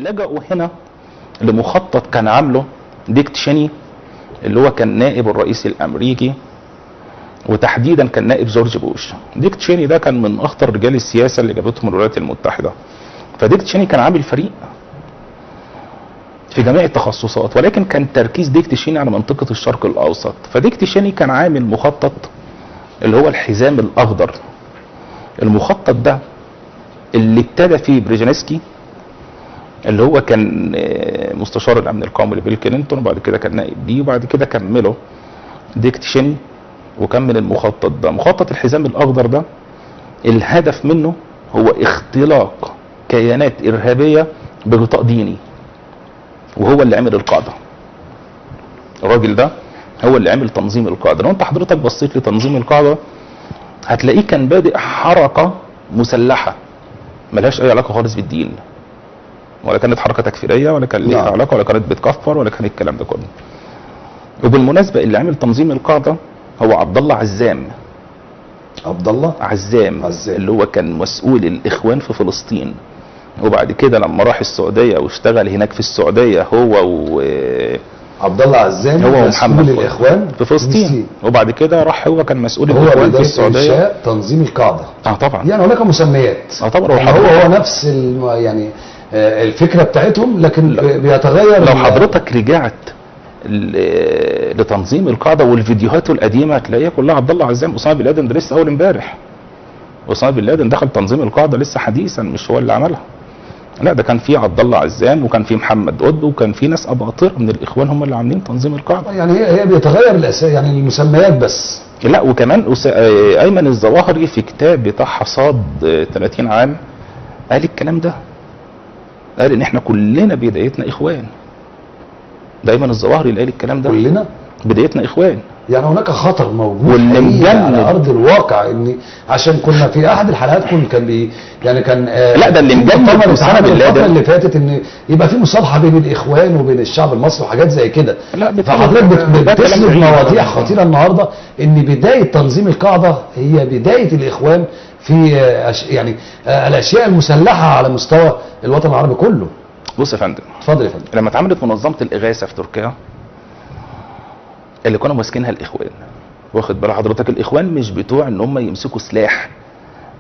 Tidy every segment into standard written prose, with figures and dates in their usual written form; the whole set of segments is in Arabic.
لجأوا هنا لمخطط كان عامله ديك تشيني اللي هو كان نائب الرئيس الامريكي، وتحديدا كان نائب جورج بوش. ديك تشيني ده كان من اخطر رجال السياسه اللي جابتهم الولايات المتحده. فديك تشيني كان عامل فريق في جميع التخصصات، ولكن كان تركيز ديك تشيني على منطقه الشرق الاوسط. فديك تشيني كان عامل مخطط اللي هو الحزام الاخضر. المخطط ده اللي ابتدى فيه بريجينسكي اللي هو كان مستشار الامن القومي لبيل كلينتون، وبعد كده كان نائب دي، وبعد كده كمله ديك تشيني وكمل المخطط ده. مخطط الحزام الاخضر ده الهدف منه هو اختلاق كيانات ارهابيه بغطاء ديني، وهو اللي عمل القاعده. الراجل ده هو اللي عمل تنظيم القاعده. لو انت حضرتك بصيت لتنظيم القاعده هتلاقيه كان بادئ حركه مسلحه ملهاش اي علاقه خالص بالدين، ولا كانت حركه تكفيريه، ولا كان ليها علاقه، ولا كانت بتكفر، ولا كان الكلام ده كله. وبالمناسبه اللي عمل تنظيم القاعده هو عبد الله عزام. عبد الله عزام اللي هو كان مسؤول الاخوان في فلسطين، وبعد كده لما راح السعوديه واشتغل هناك في السعوديه هو عبد الله عزام هو ومحمد الاخوان في فلسطين، وبعد كده راح هو كان مسؤول الاخوان في السعوديه. هو تنظيم القاعده. طبعا يعني هناك مسميات. طبعا يعني هو نفس يعني الفكره بتاعتهم، لكن بيتغير. لو حضرتك رجعت لتنظيم القاعده والفيديوهات القديمه هتلاقيها كلها عبد الله عزام. اسامه بن لادن ده لسه اول امبارح. اسامه بن لادن دخل تنظيم القاعده لسه حديثا، مش هو اللي عملها. لا، ده كان في عبد الله عزام، وكان في محمد قطب، وكان في ناس اباطره من الاخوان هم اللي عاملين تنظيم القاعده. يعني هي بيتغير يعني المسميات بس. لا، وكمان ايمن الظواهري في كتاب بتاع حصاد 30 عام قال الكلام ده. قال ان احنا كلنا بدايتنا اخوان. دايما الظواهري اللي قال الكلام ده. كلنا بدايتنا اخوان. يعني هناك خطر موجود على ارض الواقع، ان عشان كنا في احد الحلقات كان لا، ده اللي مجنن اسامه بن لادن اللي فاتت ان يبقى في مصالحه بين الاخوان وبين الشعب المصري وحاجات زي كده. فحضرتك بتسند مواضيع خطيره النهارده، ان بدايه تنظيم القاعده هي بدايه الاخوان في يعني الاشياء المسلحه على مستوى الوطن العربي كله. بص يا فندم. اتفضل يا فندم. لما اتعملت منظمه الاغاثه في تركيا اللي كانوا ماسكينها الاخوان، واخد بال حضرتك، الاخوان مش بتوع ان هم يمسكوا سلاح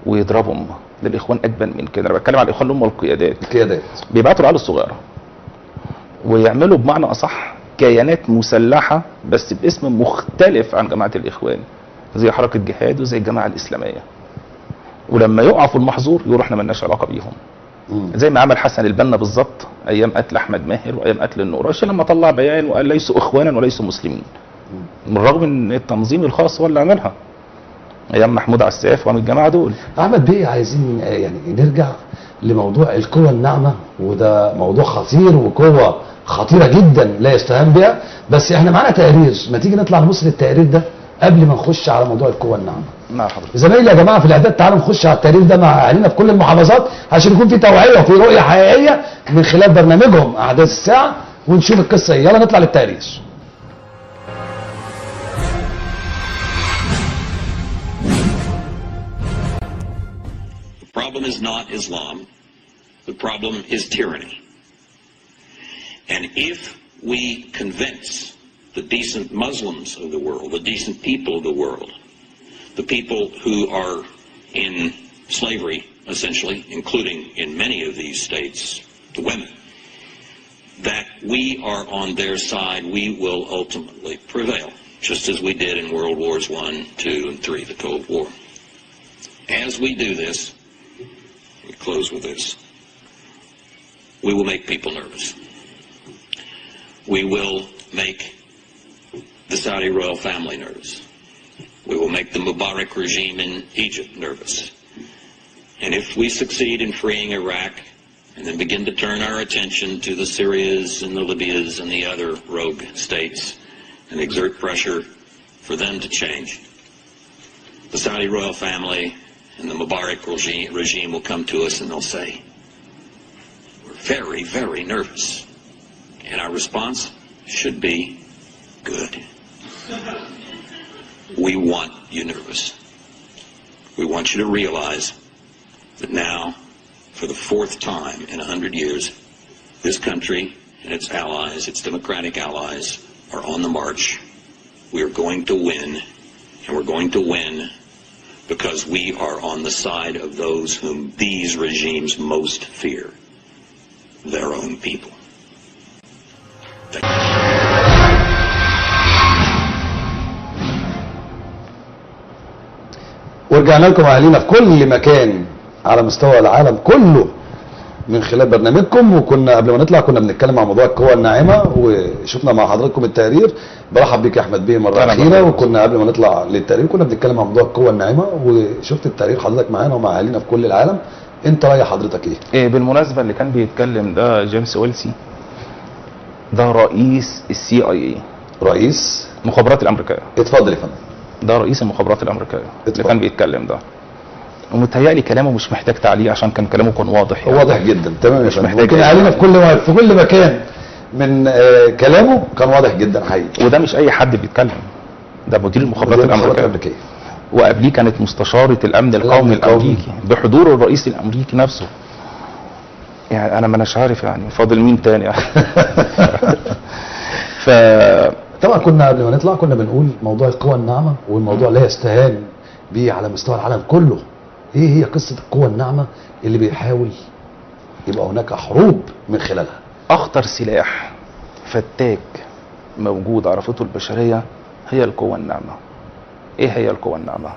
ويضربهم، ده الاخوان اجبن من كده. انا بتكلم على الاخوان اللي هم القيادات. بيبعتوا العيال الصغيره ويعملوا بمعنى اصح كيانات مسلحه بس باسم مختلف عن جماعه الاخوان، زي حركه جهاد وزي الجماعه الاسلاميه. ولما يقعوا في المحظور يقولوا احنا مالناش علاقه بيهم. زي ما عمل حسن البنا بالظبط ايام قتل احمد ماهر وايام قتل النقراشي، لما طلع بيان وقال ليسوا اخوانا وليسوا مسلمين، بالرغم ان التنظيم الخاص هو اللي عملها ايام محمود عساف ومن الجماعه دول. احمد بيه، عايزين يعني نرجع لموضوع القوى الناعمه، وده موضوع خطير وقوه خطيره جدا لا يستهان بها. بس احنا معانا تقرير، ما تيجي نطلع نبص للتقرير ده قبل ما نخش على موضوع القوى الناعمه. نعم حضرتك. زمايلي يا جماعه في الاعداد، تعالوا نخش على التقرير ده مع اهالينا في كل المحافظات عشان يكون في توعيه وفي رؤيه حقيقيه من خلال برنامجهم احداث الساعه، ونشوف القصه ايه. يلا نطلع للتقرير. The problem is not Islam. The problem is tyranny. And if we convince the decent Muslims of the world, the decent people of the world, the people who are in slavery, essentially, including in many of these states, the women, that we are on their side, we will ultimately prevail, just as we did in World Wars I, II, and III, the Cold War. As we do this, we close with this, we will make people nervous. We will make the Saudi royal family nervous. We will make the Mubarak regime in Egypt nervous. And if we succeed in freeing Iraq and then begin to turn our attention to the Syrias and the Libyas and the other rogue states and exert pressure for them to change, the Saudi royal family and the Mubarak regime will come to us and they'll say, we're very, very nervous. And our response should be good. We want you nervous. We want you to realize that now, for the fourth time in 100 years, This country and its allies, its democratic allies, are on the march. We are going to win, and we're going to win because we are on the side of those whom these regimes most fear, their own people. Thank you. ورجعنا لكم اهالينا في كل مكان على مستوى العالم كله من خلال برنامجكم. وكنا قبل ما نطلع كنا بنتكلم عن موضوع القوى الناعمه، وشفنا مع حضراتكم التقرير. برحب بيك يا احمد بيه مره اخيره. وكنا قبل ما نطلع للتقرير كنا بنتكلم عن موضوع القوى الناعمه، وشفت التقرير حضرتك معانا ومع اهالينا في كل العالم. انت راي حضرتك ايه؟ بالمناسبه اللي كان بيتكلم ده جيمس ويلسي، ده رئيس السي اي اي، رئيس المخابرات الامريكيه. اتفضل يا فندم. ده رئيس المخابرات الامريكيه اللي كان بيتكلم ده، ومتهيألي كلامه مش محتاج تعليق عشان كان كلامه كان واضح يعني. واضح جدا. تمام يا مش فندم. محتاج ممكن اهالينا في كل مكان من كلامه كان واضح جدا حقيقي. وده مش اي حد بيتكلم، ده مدير المخابرات الامريكيه، وقبليه كانت مستشاره الامن القومي الامريكي بحضور الرئيس الامريكي نفسه. يعني انا ما اناش عارف يعني فاضل مين تاني يعني. ف طبعا كنا قبل ما نطلع كنا بنقول موضوع القوى الناعمه، والموضوع لا يستهان به على مستوى العالم كله. ايه هي قصه القوى الناعمه اللي بيحاول يبقى هناك حروب من خلالها؟ اخطر سلاح فتاك موجود عرفته البشريه هي القوى الناعمه. ايه هي القوى الناعمه؟